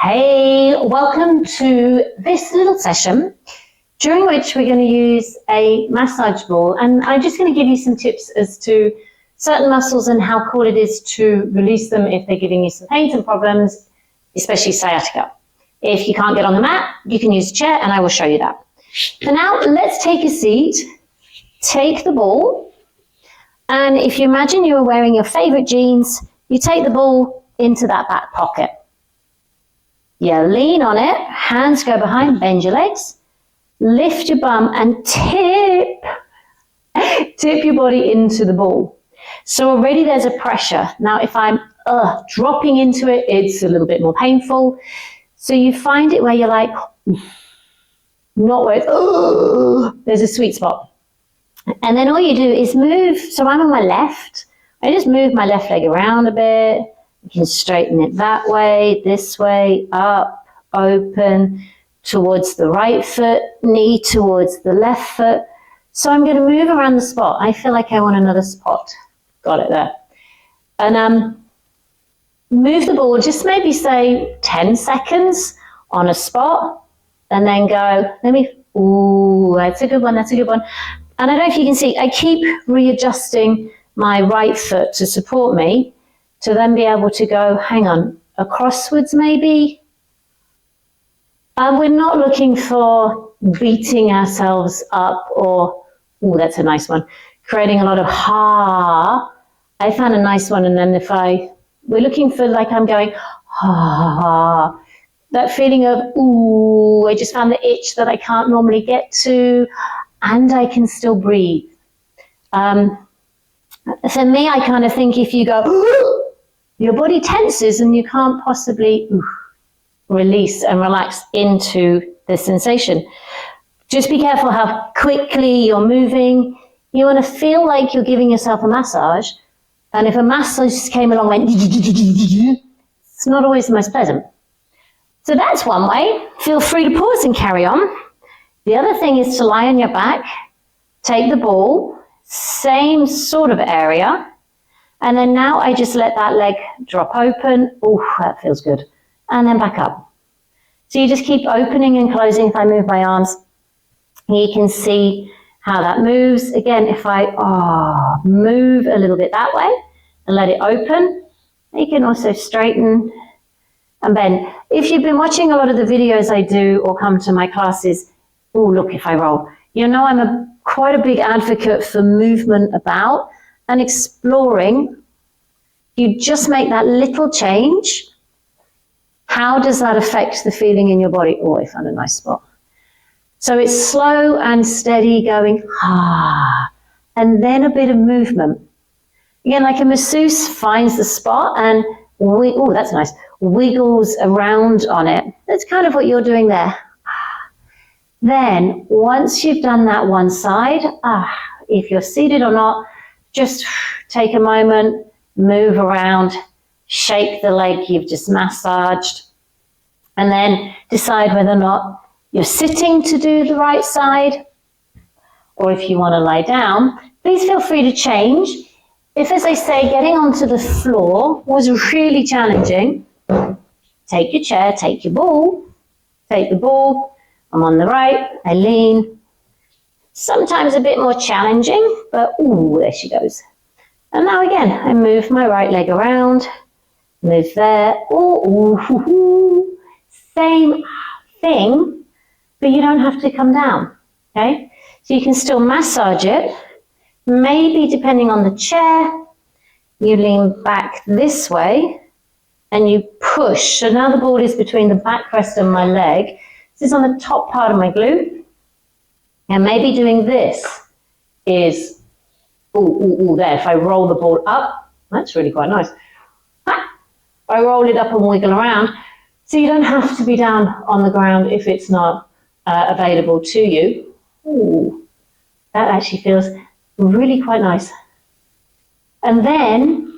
Hey, welcome to this little session during which we're going to use a massage ball, and I'm just going to give you some tips as to certain muscles and how cool it is to release them if they're giving you some pains and problems, especially sciatica. If you can't get on the mat, you can use a chair and I will show you that. So now let's take a seat, take the ball, and if you imagine you were wearing your favorite jeans, you take the ball into that back pocket. You lean on it, hands go behind, bend your legs, lift your bum and tip your body into the ball. So already there's a pressure. Now if I'm dropping into it, it's a little bit more painful. So you find it where you're like, not where it's, there's a sweet spot. And then all you do is move. So I'm on my left. I just move my left leg around a bit. You can straighten it that way, this way, up, open, towards the right foot, knee towards the left foot. So I'm going to move around the spot. I feel like I want another spot. Got it there. And move the ball, just maybe say 10 seconds on a spot, and then go, that's a good one, that's a good one. And I don't know if you can see, I keep readjusting my right foot to support me, to then be able to go, hang on, crosswards maybe. We're not looking for beating ourselves up or, that's a nice one, creating a lot of ha. I found a nice one, and then we're looking for like I'm going, ha, that feeling of, I just found the itch that I can't normally get to, and I can still breathe. For me, I kind of think if you go, your body tenses and you can't possibly release and relax into the sensation. Just be careful how quickly you're moving. You want to feel like you're giving yourself a massage. And if a massage came along and went, it's not always the most pleasant. So that's one way. Feel free to pause and carry on. The other thing is to lie on your back, take the ball, same sort of area. And then now I just let that leg drop open. That feels good. And then back up. So you just keep opening and closing. If I move my arms, you can see how that moves. Again, if I move a little bit that way and let it open, you can also straighten and bend. If you've been watching a lot of the videos I do or come to my classes, look, if I roll. You know I'm quite a big advocate for movement about and exploring. You just make that little change. How does that affect the feeling in your body? I found a nice spot. So it's slow and steady going, and then a bit of movement. Again, like a masseuse finds the spot and, that's nice, wiggles around on it. That's kind of what you're doing there. Then, once you've done that one side, if you're seated or not, just take a moment, move around, shake the leg you've just massaged, and then decide whether or not you're sitting to do the right side, or if you want to lie down. Please feel free to change. If, as I say, getting onto the floor was really challenging, take your chair, take your ball, take the ball. I'm on the right, I lean. Sometimes a bit more challenging, but there she goes. And now again, I move my right leg around, move there. Same thing, but you don't have to come down, okay? So you can still massage it. Maybe depending on the chair, you lean back this way and you push. So now the ball is between the backrest of my leg. This is on the top part of my glute. And maybe doing this is, there. If I roll the ball up, that's really quite nice. I roll it up and wiggle around. So you don't have to be down on the ground if it's not available to you. That actually feels really quite nice. And then,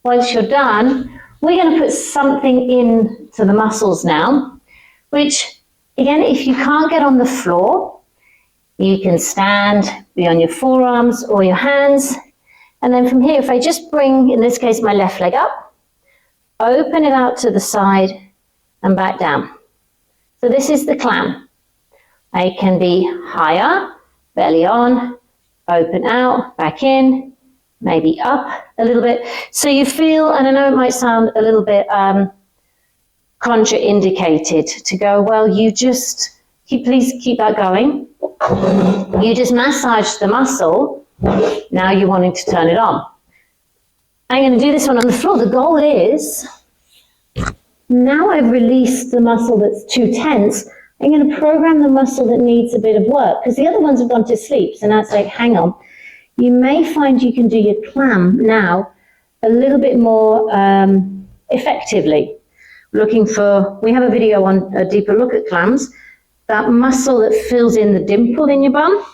once you're done, we're going to put something into the muscles now, which, again, if you can't get on the floor, you can stand, be on your forearms or your hands. And then from here, if I just bring, in this case, my left leg up, open it out to the side and back down. So this is the clam. It can be higher, belly on, open out, back in, maybe up a little bit. So you feel, and I know it might sound a little bit contraindicated to go, well, you just, please keep that going. You just massage the muscle. Now you're wanting to turn it on. I'm going to do this one on the floor. The goal is, now I've released the muscle that's too tense, I'm going to program the muscle that needs a bit of work, because the other ones have gone to sleep. So now it's like, hang on. You may find you can do your clam now a little bit more effectively. Looking for, we have a video on a deeper look at clams, that muscle that fills in the dimple in your bum.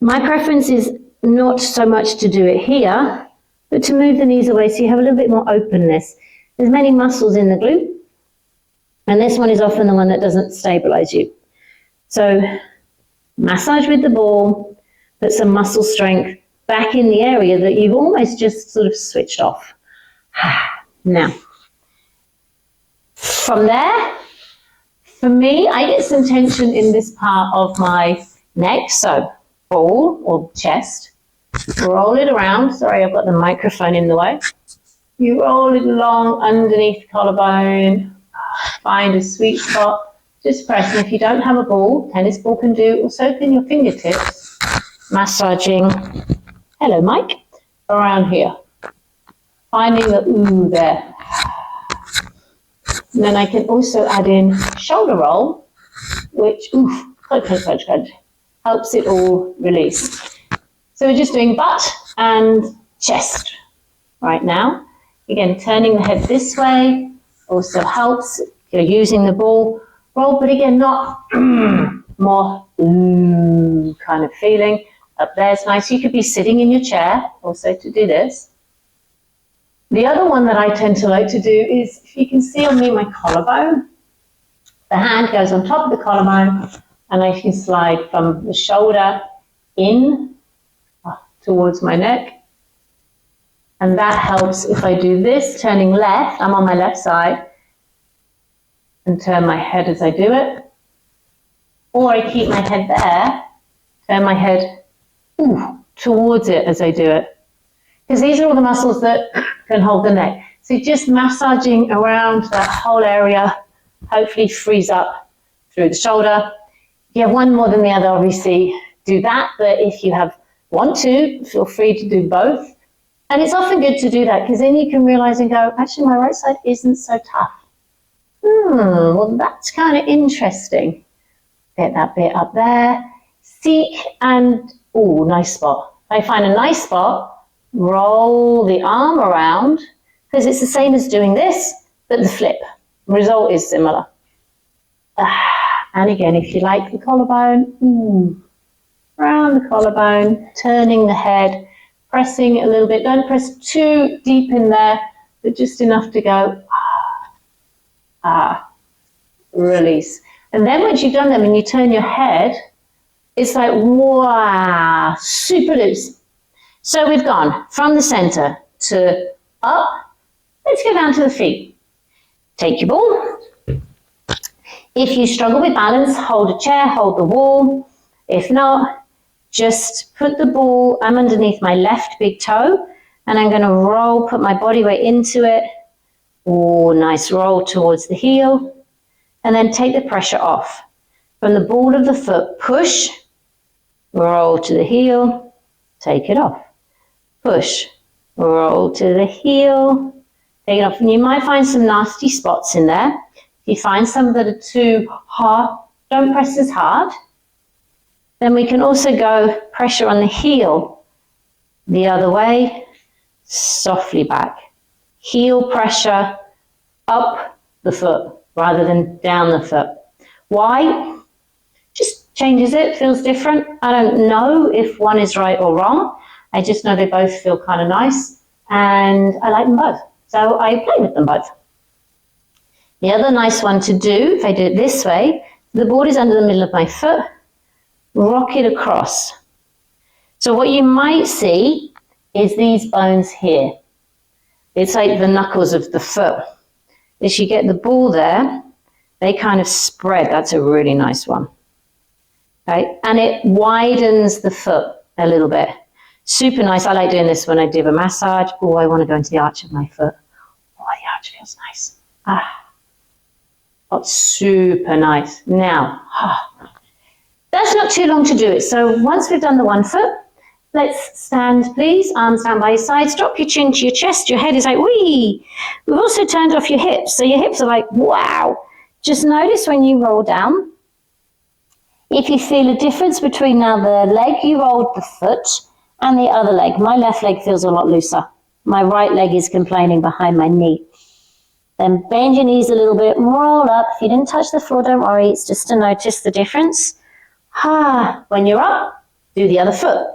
My preference is not so much to do it here, but to move the knees away so you have a little bit more openness. There's many muscles in the glute, and this one is often the one that doesn't stabilize you. So massage with the ball, put some muscle strength back in the area that you've almost just sort of switched off. Now, from there, for me, I get some tension in this part of my neck, so ball or chest, roll it around. Sorry, I've got the microphone in the way. You roll it along underneath the collarbone, find a sweet spot, just press. And if you don't have a ball, tennis ball can do, also open your fingertips, massaging, hello Mike, around here. Finding the ooh there. And then I can also add in shoulder roll, which helps it all release. So we're just doing butt and chest right now. Again, turning the head this way also helps. You're using the ball roll, but again, not more ooh kind of feeling. Up there's nice. You could be sitting in your chair also to do this. The other one that I tend to like to do is, if you can see on me, my collarbone. The hand goes on top of the collarbone, and I can slide from the shoulder in towards my neck. And that helps if I do this, turning left, I'm on my left side, and turn my head as I do it. Or I keep my head there, turn my head towards it as I do it. Because these are all the muscles that can hold the neck. So just massaging around that whole area, hopefully frees up through the shoulder. If you have one more than the other, obviously do that. But if you want to, feel free to do both. And it's often good to do that, because then you can realize and go, actually my right side isn't so tough. Well, that's kind of interesting. Get that bit up there. Seek and, nice spot. If I find a nice spot, roll the arm around, because it's the same as doing this, but the flip. The result is similar. And again, if you like the collarbone, around the collarbone, turning the head, pressing a little bit. Don't press too deep in there, but just enough to go, release. And then once you've done that, when you turn your head, it's like, wow, super loose. So we've gone from the center to up. Let's go down to the feet. Take your ball. If you struggle with balance, hold a chair, hold the wall. If not, just put the ball, I'm underneath my left big toe, and I'm going to roll, put my body weight into it. Nice roll towards the heel. And then take the pressure off. From the ball of the foot, push, roll to the heel, take it off. Push, roll to the heel, take it off. And you might find some nasty spots in there. If you find some that are too hard, don't press as hard. Then we can also go pressure on the heel the other way, softly back. Heel pressure up the foot rather than down the foot. Why? Just changes it, feels different. I don't know if one is right or wrong. I just know they both feel kind of nice, and I like them both. So I play with them both. The other nice one to do, if I do it this way, the board is under the middle of my foot, rock it across. So what you might see is these bones here. It's like the knuckles of the foot. As you get the ball there, they kind of spread. That's a really nice one. Okay, and it widens the foot a little bit. Super nice. I like doing this when I do a massage. Oh, I want to go into the arch of my foot. Oh, the arch feels nice. That's super nice. Now, that's not too long to do it. So once we've done the one foot, let's stand, please. Arms down by your sides. Drop your chin to your chest. Your head is like, wee. We've also turned off your hips. So your hips are like, wow. Just notice when you roll down, if you feel a difference between now the leg you rolled the foot and the other leg. My left leg feels a lot looser. My right leg is complaining behind my knee. Then bend your knees a little bit, roll up. If you didn't touch the floor, don't worry. It's just to notice the difference. When you're up, do the other foot.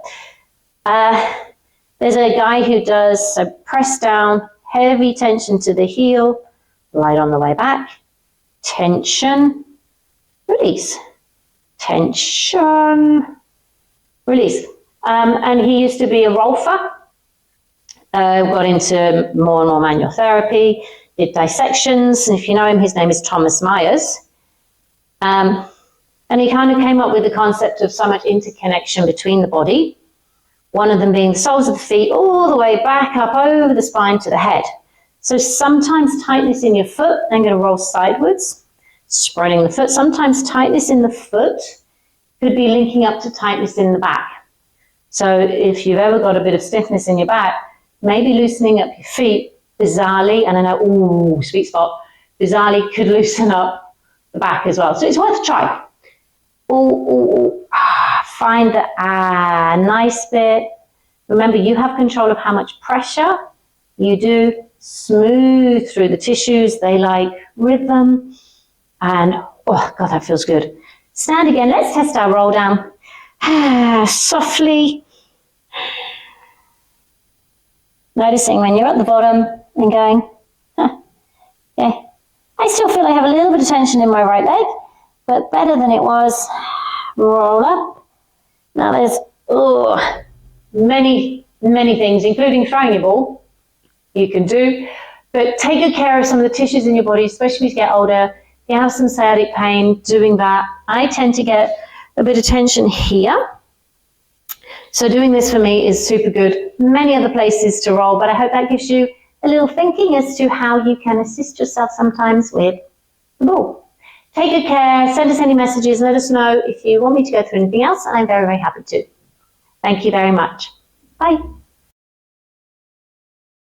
There's a guy who does so press down, heavy tension to the heel, right on the way back. Tension, release. Tension, release. And he used to be a rolfer. Got into more and more manual therapy, did dissections. And if you know him, his name is Thomas Myers. And he kind of came up with the concept of so much interconnection between the body. One of them being the soles of the feet all the way back up over the spine to the head. So sometimes tightness in your foot, then going to roll sideways, spreading the foot. Sometimes tightness in the foot could be linking up to tightness in the back. So if you've ever got a bit of stiffness in your back, maybe loosening up your feet, bizarrely, and I know, ooh, sweet spot, bizarrely could loosen up the back as well. So it's worth a try. Find the nice bit. Remember, you have control of how much pressure you do. Smooth through the tissues. They like rhythm. And, oh, God, that feels good. Stand again. Let's test our roll down. Softly. Noticing when you're at the bottom and going, yeah. I still feel I have a little bit of tension in my right leg, but better than it was. Roll up. Now there's many things, including throwing your ball, you can do. But take good care of some of the tissues in your body, especially as you get older. If you have some sciatic pain, doing that. I tend to get a bit of tension here. So doing this for me is super good. Many other places to roll, but I hope that gives you a little thinking as to how you can assist yourself sometimes with the ball. Take good care, send us any messages, let us know if you want me to go through anything else, and I'm very, very happy to. Thank you very much. Bye.